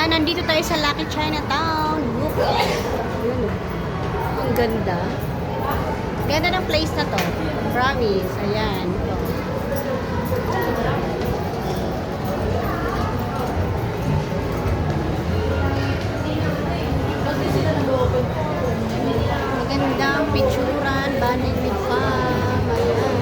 nandito tayo sa Lucky Chinatown. Look. Yun. Ang ganda. Ganda ng place na to. Promise. Ayan. Magandang picturan. Banig ni Pam. Ayan.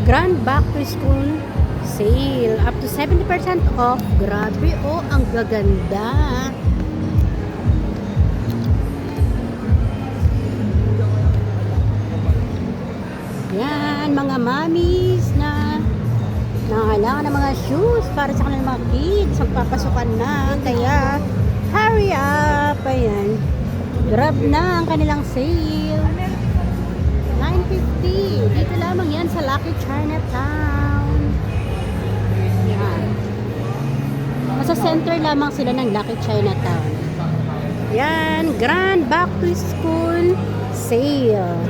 Grand Back to School Sale. Up to 70% off. Grabe, oh, ang gaganda. Yan, mga mommies na nangangailangan ng mga shoes para sa kanilang mga kids. Magpapasukan na. Kaya, hurry up. Ayan. Grab na ang kanilang sale. 950. Dito lamang yan sa Lucky Chinatown. Yan. Nasa center lamang sila ng Lucky Chinatown. Yan. Grand Back to School Sale.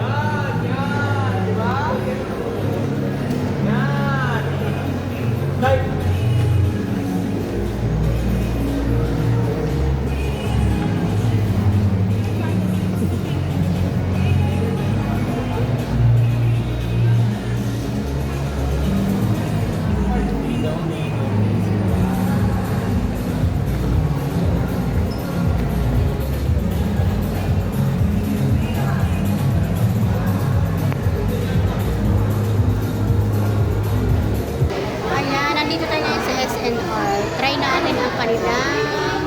Nandito tayo ngayon sa SNR. Try natin ang kanilang